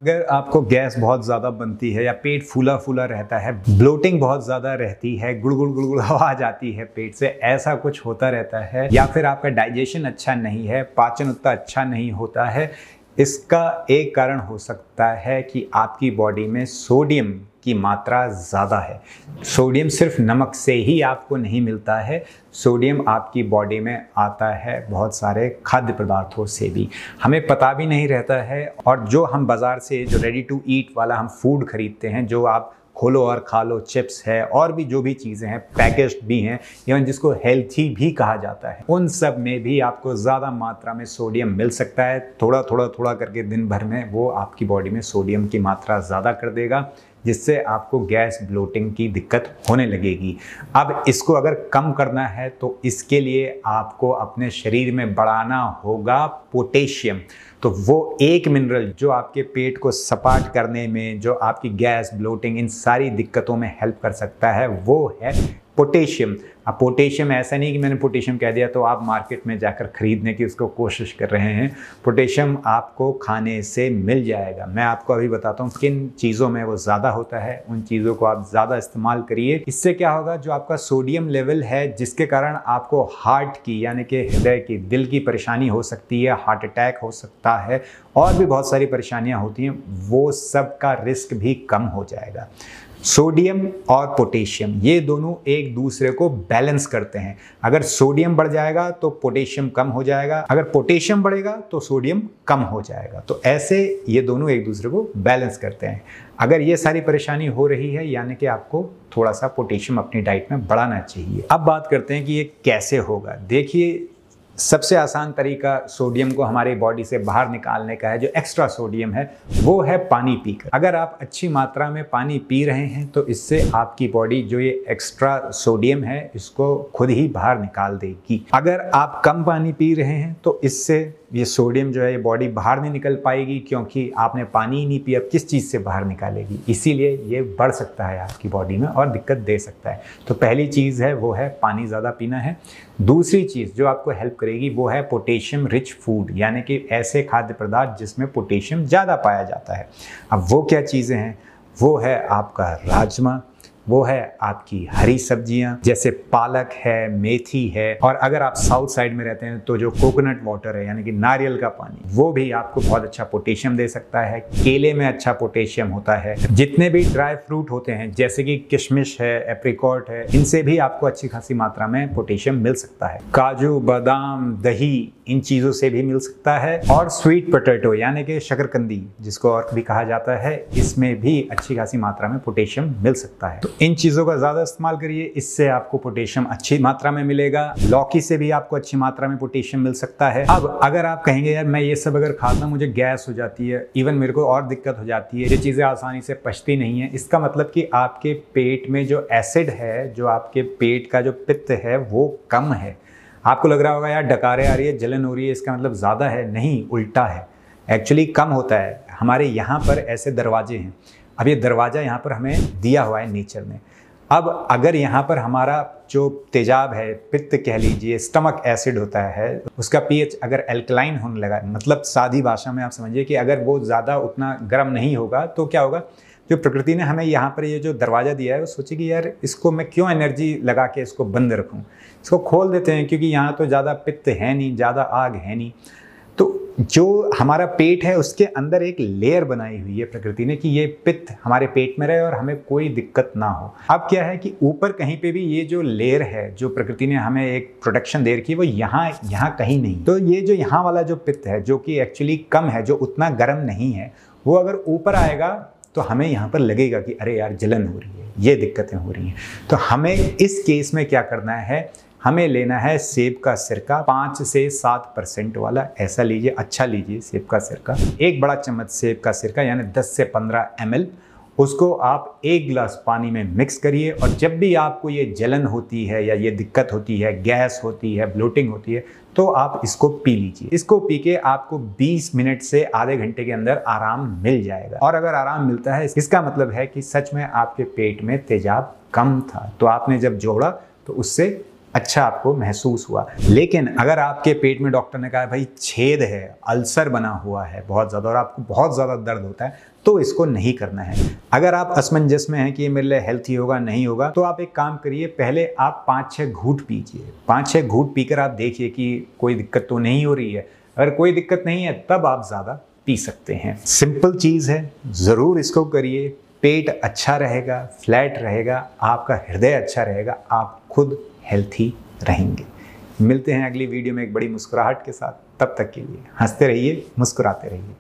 अगर आपको गैस बहुत ज़्यादा बनती है या पेट फूला फूला रहता है, ब्लोटिंग बहुत ज़्यादा रहती है, गुड़गुड़ गुड़गुड़ आवाज़ आती है पेट से, ऐसा कुछ होता रहता है, या फिर आपका डाइजेशन अच्छा नहीं है, पाचन उतना अच्छा नहीं होता है, इसका एक कारण हो सकता है कि आपकी बॉडी में सोडियम की मात्रा ज़्यादा है। सोडियम सिर्फ नमक से ही आपको नहीं मिलता है, सोडियम आपकी बॉडी में आता है बहुत सारे खाद्य पदार्थों से भी, हमें पता भी नहीं रहता है। और जो हम बाज़ार से जो रेडी टू ईट वाला हम फूड खरीदते हैं, जो आप खोलो और खा लो, चिप्स है और भी जो भी चीज़ें हैं, पैकेज्ड भी हैं, इवन जिसको हेल्थी भी कहा जाता है, उन सब में भी आपको ज़्यादा मात्रा में सोडियम मिल सकता है। थोड़ा थोड़ा थोड़ा करके दिन भर में वो आपकी बॉडी में सोडियम की मात्रा ज़्यादा कर देगा, जिससे आपको गैस ब्लोटिंग की दिक्कत होने लगेगी। अब इसको अगर कम करना है तो इसके लिए आपको अपने शरीर में बढ़ाना होगा पोटेशियम। तो वो एक मिनरल जो आपके पेट को सपाट करने में, जो आपकी गैस ब्लोटिंग इन सारी दिक्कतों में हेल्प कर सकता है, वो है पोटेशियम। अब पोटेशियम ऐसा नहीं कि मैंने पोटेशियम कह दिया तो आप मार्केट में जाकर खरीदने की उसको कोशिश कर रहे हैं। पोटेशियम आपको खाने से मिल जाएगा। मैं आपको अभी बताता हूँ किन चीज़ों में वो ज़्यादा होता है, उन चीज़ों को आप ज़्यादा इस्तेमाल करिए। इससे क्या होगा, जो आपका सोडियम लेवल है, जिसके कारण आपको हार्ट की यानी कि हृदय की, दिल की परेशानी हो सकती है, हार्ट अटैक हो सकता है और भी बहुत सारी परेशानियाँ होती हैं, वो सब का रिस्क भी कम हो जाएगा। सोडियम और पोटेशियम ये दोनों एक दूसरे को बैलेंस करते हैं। अगर सोडियम बढ़ जाएगा तो पोटेशियम कम हो जाएगा, अगर पोटेशियम बढ़ेगा तो सोडियम कम हो जाएगा। तो ऐसे ये दोनों एक दूसरे को बैलेंस करते हैं। अगर ये सारी परेशानी हो रही है, यानी कि आपको थोड़ा सा पोटेशियम अपनी डाइट में बढ़ाना चाहिए। अब बात करते हैं कि ये कैसे होगा। देखिए, सबसे आसान तरीका सोडियम को हमारी बॉडी से बाहर निकालने का है, जो एक्स्ट्रा सोडियम है, वो है पानी पीकर। अगर आप अच्छी मात्रा में पानी पी रहे हैं तो इससे आपकी बॉडी जो ये एक्स्ट्रा सोडियम है इसको खुद ही बाहर निकाल देगी। अगर आप कम पानी पी रहे हैं तो इससे ये सोडियम जो है ये बॉडी बाहर नहीं निकल पाएगी, क्योंकि आपने पानी ही नहीं पिया, किस चीज़ से बाहर निकालेगी। इसीलिए ये बढ़ सकता है आपकी बॉडी में और दिक्कत दे सकता है। तो पहली चीज़ है वो है पानी ज़्यादा पीना है। दूसरी चीज़ जो आपको हेल्प करेगी वो है पोटेशियम रिच फूड, यानी कि ऐसे खाद्य पदार्थ जिसमें पोटेशियम ज़्यादा पाया जाता है। अब वो क्या चीज़ें हैं, वो है आपका राजमा, वो है आपकी हरी सब्जियां जैसे पालक है, मेथी है, और अगर आप साउथ साइड में रहते हैं तो जो कोकोनट वाटर है यानी कि नारियल का पानी, वो भी आपको बहुत अच्छा पोटेशियम दे सकता है। केले में अच्छा पोटेशियम होता है। जितने भी ड्राई फ्रूट होते हैं जैसे कि किशमिश है, एप्रिकॉट है, इनसे भी आपको अच्छी खासी मात्रा में पोटेशियम मिल सकता है। काजू, बादाम, दही, इन चीज़ों से भी मिल सकता है। और स्वीट पोटैटो यानी कि शकरकंदी जिसको और भी कहा जाता है, इसमें भी अच्छी खासी मात्रा में पोटेशियम मिल सकता है। तो इन चीज़ों का ज़्यादा इस्तेमाल करिए, इससे आपको पोटेशियम अच्छी मात्रा में मिलेगा। लौकी से भी आपको अच्छी मात्रा में पोटेशियम मिल सकता है। अब अगर आप कहेंगे यार मैं ये सब अगर खाता मुझे गैस हो जाती है, इवन मेरे को और दिक्कत हो जाती है, ये चीज़ें आसानी से पचती नहीं है, इसका मतलब कि आपके पेट में जो एसिड है, जो आपके पेट का जो पित्त है, वो कम है। आपको लग रहा होगा यार डकारे आ रही है, जलन हो रही है, इसका मतलब ज़्यादा है। नहीं, उल्टा है, एक्चुअली कम होता है। हमारे यहाँ पर ऐसे दरवाजे हैं। अब ये दरवाज़ा यहाँ पर हमें दिया हुआ है नेचर ने। अब अगर यहाँ पर हमारा जो तेजाब है, पित्त कह लीजिए, स्टमक एसिड होता है, उसका पीएच अगर एल्कलाइन होने लगा, मतलब सादी भाषा में आप समझिए कि अगर वो ज़्यादा उतना गर्म नहीं होगा तो क्या होगा, जो प्रकृति ने हमें यहाँ पर ये जो दरवाज़ा दिया है, वो सोचे कि यार इसको मैं क्यों एनर्जी लगा के इसको बंद रखूँ, इसको खोल देते हैं, क्योंकि यहाँ तो ज़्यादा पित्त है नहीं, ज़्यादा आग है नहीं। तो जो हमारा पेट है उसके अंदर एक लेयर बनाई हुई है प्रकृति ने कि ये पित्त हमारे पेट में रहे और हमें कोई दिक्कत ना हो। अब क्या है कि ऊपर कहीं पे भी ये जो लेयर है, जो प्रकृति ने हमें एक प्रोटेक्शन दे रखी है, वो यहाँ कहीं नहीं। तो ये जो यहाँ वाला जो पित्त है, जो कि एक्चुअली कम है, जो उतना गर्म नहीं है, वो अगर ऊपर आएगा तो हमें यहाँ पर लगेगा कि अरे यार जलन हो रही है, ये दिक्कतें हो रही हैं। तो हमें इस केस में क्या करना है, हमें लेना है सेब का सिरका, 5 से 7% वाला, ऐसा लीजिए, अच्छा लीजिए सेब का सिरका। एक बड़ा चम्मच सेब का सिरका यानी 10 से 15 ml, उसको आप 1 गिलास पानी में मिक्स करिए। और जब भी आपको ये जलन होती है या ये दिक्कत होती है, गैस होती है, ब्लोटिंग होती है, तो आप इसको पी लीजिए। इसको पी के आपको 20 मिनट से आधे घंटे के अंदर आराम मिल जाएगा। और अगर आराम मिलता है, इसका मतलब है कि सच में आपके पेट में तेजाब कम था, तो आपने जब जोड़ा तो उससे अच्छा आपको महसूस हुआ। लेकिन अगर आपके पेट में डॉक्टर ने कहा भाई छेद है, अल्सर बना हुआ है बहुत ज़्यादा और आपको बहुत ज़्यादा दर्द होता है, तो इसको नहीं करना है। अगर आप असमंजस में हैं कि ये मेरे लिए हेल्थी होगा नहीं होगा, तो आप एक काम करिए, पहले आप 5-6 घूंट पीजिए। 5-6 घूंट पीकर आप देखिए कि कोई दिक्कत तो नहीं हो रही है। अगर कोई दिक्कत नहीं है तब आप ज़्यादा पी सकते हैं। सिंपल चीज़ है, ज़रूर इसको करिए। पेट अच्छा रहेगा, फ्लैट रहेगा, आपका हृदय अच्छा रहेगा, आप खुद हेल्थी रहेंगे। मिलते हैं अगली वीडियो में एक बड़ी मुस्कुराहट के साथ। तब तक के लिए हंसते रहिए, मुस्कुराते रहिए।